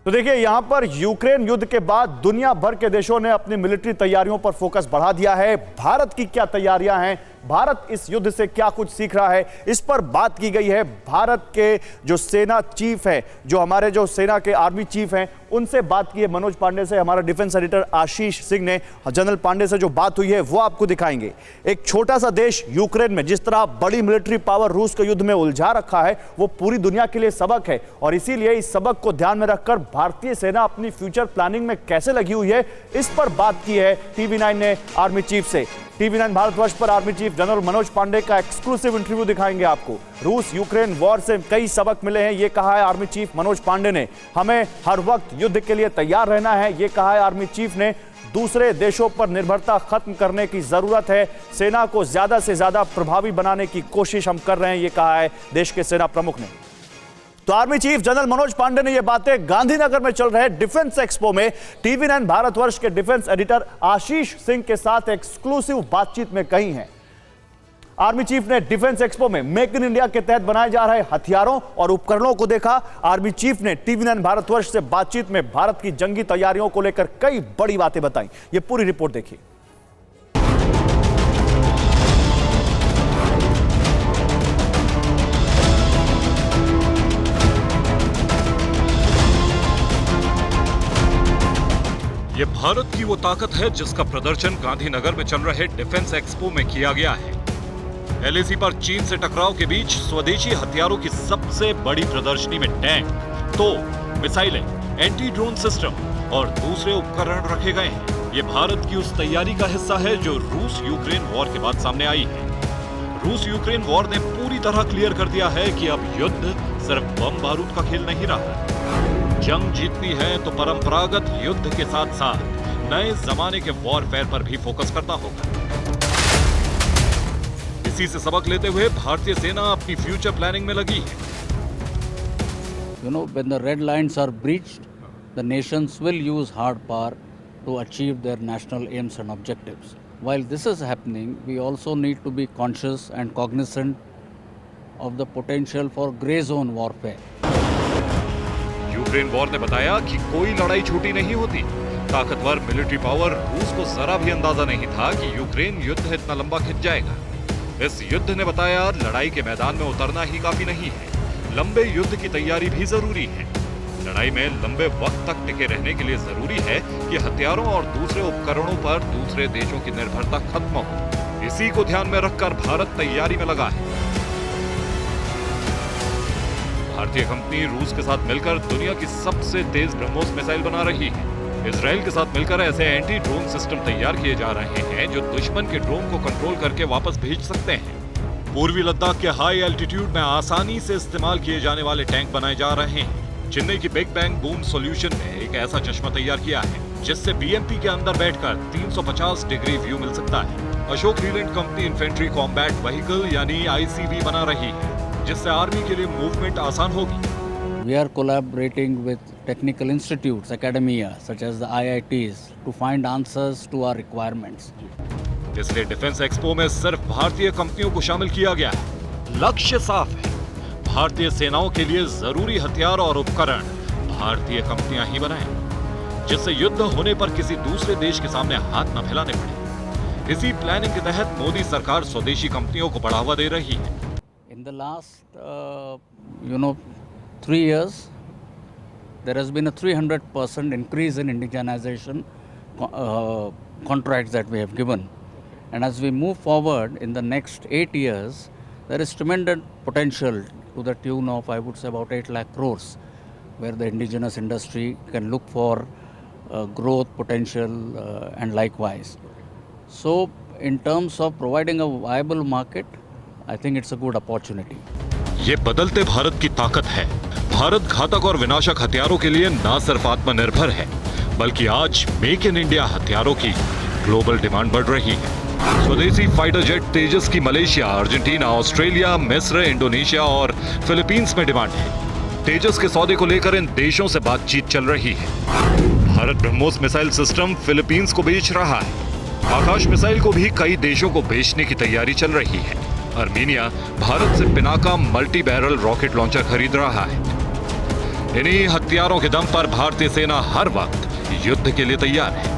तो देखिए, यहां पर यूक्रेन युद्ध के बाद दुनिया भर के देशों ने अपनी मिलिट्री तैयारियों पर फोकस बढ़ा दिया है। भारत की क्या तैयारियां हैं, भारत इस युद्ध से क्या कुछ सीख रहा है, इस पर बात की गई है। भारत के जो सेना चीफ है, जो हमारे जो सेना के आर्मी चीफ हैं, उनसे बात की है मनोज पांडे से। हमारा डिफेंस एडिटर आशीष सिंह ने जनरल पांडे से जो बात हुई है वो आपको दिखाएंगे। एक छोटा सा देश यूक्रेन में जिस तरह बड़ी मिलिट्री पावर रूस के युद्ध में उलझा रखा है, वो पूरी दुनिया के लिए सबक है। और इसीलिए इस सबक को ध्यान में रखकर भारतीय सेना अपनी फ्यूचर प्लानिंग में कैसे लगी हुई है, इस पर बात की है TV9 ने आर्मी चीफ से। TV9 भारतवर्ष पर army chief general Manoj Pande का एक्सक्लूसिव इंटरव्यू दिखाएंगे आपको। रूस यूक्रेन वॉर से कई सबक मिले हैं, ये कहा है आर्मी चीफ मनोज पांडे ने। हमें हर वक्त युद्ध के लिए तैयार रहना है, ये कहा है आर्मी चीफ ने। दूसरे देशों पर निर्भरता खत्म करने की जरूरत है, सेना को ज्यादा से ज्यादा प्रभावी बनाने की कोशिश हम कर रहे हैं, ये कहा है देश के सेना प्रमुख ने। तो army chief general Manoj Pande ने यह बातें गांधीनगर में चल रहे डिफेंस एक्सपो में TV9 भारतवर्ष के डिफेंस एडिटर आशीष सिंह के साथ एक्सक्लूसिव बातचीत में कही हैं। आर्मी चीफ ने डिफेंस एक्सपो में मेक इन इंडिया के तहत बनाए जा रहे हथियारों और उपकरणों को देखा। आर्मी चीफ ने TV9 भारतवर्ष से बातचीत में भारत की जंगी तैयारियों को लेकर कई बड़ी बातें बताई। ये पूरी रिपोर्ट देखिए। ये भारत की वो ताकत है जिसका प्रदर्शन गांधीनगर में चल रहे डिफेंस एक्सपो में किया गया है। LAC पर चीन से टकराव के बीच स्वदेशी हथियारों की सबसे बड़ी प्रदर्शनी में टैंक, तोप, मिसाइलें, एंटी ड्रोन सिस्टम और दूसरे उपकरण रखे गए हैं। ये भारत की उस तैयारी का हिस्सा है जो रूस यूक्रेन वॉर के बाद सामने आई है। रूस यूक्रेन वॉर ने पूरी तरह क्लियर कर दिया है कि अब युद्ध सिर्फ बम बारूद का खेल नहीं रहा। जंग जीतनी है तो परंपरागत युद्ध के साथ साथ नए जमाने के वॉरफेयर पर भी फोकस करना होगा। इसी से सबक लेते हुए भारतीय सेना अपनी फ्यूचर प्लानिंग में लगी है। When the red lines are breached, the nations will use hard power to achieve their national aims and objectives. While this is happening, we also need to be conscious and cognizant of the potential for grey zone warfare. Ukraine war ने बताया कि कोई लड़ाई छोटी नहीं होती। ताकतवर military power रूस को जरा भी अंदाजा नहीं था कि यूक्रेन युद्ध इतना लंबा खिंच जाएगा। इस युद्ध ने बताया लड़ाई के मैदान में उतरना ही काफी नहीं है, लंबे युद्ध की तैयारी भी जरूरी है। लड़ाई में लंबे वक्त तक टिके रहने के लिए जरूरी है कि हथियारों और दूसरे उपकरणों पर दूसरे देशों की निर्भरता खत्म हो। इसी को ध्यान में रखकर भारत तैयारी में लगा है। भारतीय कंपनी रूस के साथ मिलकर दुनिया की सबसे तेज ब्रह्मोस मिसाइल बना रही है। इजराइल के साथ मिलकर ऐसे एंटी ड्रोन सिस्टम तैयार किए जा रहे हैं जो दुश्मन के ड्रोन को कंट्रोल करके वापस भेज सकते हैं। पूर्वी लद्दाख के हाई एल्टीट्यूड में आसानी से इस्तेमाल किए जाने वाले टैंक बनाए जा रहे हैं। चेन्नई की बिग बैंग बूम सॉल्यूशन ने एक ऐसा चश्मा तैयार किया है जिससे BMP के अंदर बैठकर 350 डिग्री व्यू मिल सकता है। Ashok Leyland company infantry combat vehicle यानी ICV बना रही है जिससे आर्मी के लिए मूवमेंट आसान होगी। We are collaborating with technical institutes, academia, such as the IITs, to find answers to our requirements. इसलिए डिफेंस एक्सपो में सिर्फ भारतीय कंपनियों को शामिल किया गया है। लक्ष्य साफ है, भारतीय सेनाओं के लिए जरूरी हथियार और उपकरण भारतीय कंपनियां ही बनाएं, जिससे युद्ध होने पर किसी दूसरे देश के सामने हाथ न फैलाने पड़े। इसी प्लानिंग के तहत मोदी सरकार स्वदेशी कंपनियों को बढ़ावा दे रही है। In the last, 3 years, there has been a 300% increase in indigenization contracts that we have given. And as we move forward in the next 8 years, there is tremendous potential to the tune of, I would say, about 8 lakh crores, where the indigenous industry can look for growth potential and likewise. So, in terms of providing a viable market, I think it's a good opportunity. ये बदलते भारत की ताकत है। भारत घातक और विनाशक हथियारों के लिए न सिर्फ आत्मनिर्भर है, बल्कि आज मेक इन इंडिया हथियारों की ग्लोबल डिमांड बढ़ रही है। स्वदेशी फाइटर जेट तेजस की मलेशिया, अर्जेंटीना, ऑस्ट्रेलिया, मिस्र, इंडोनेशिया और फिलीपींस में डिमांड है। तेजस के सौदे को लेकर इन देशों से बातचीत चल रही है। Bharat BrahMos missile system Philippines को बेच रहा है। आकाश मिसाइल को भी कई देशों को बेचने की तैयारी चल रही है। अर्मीनिया भारत से Pinaka multi barrel rocket launcher खरीद रहा है। इन्हीं हथियारों के दम पर भारतीय सेना हर वक्त युद्ध के लिए तैयार है।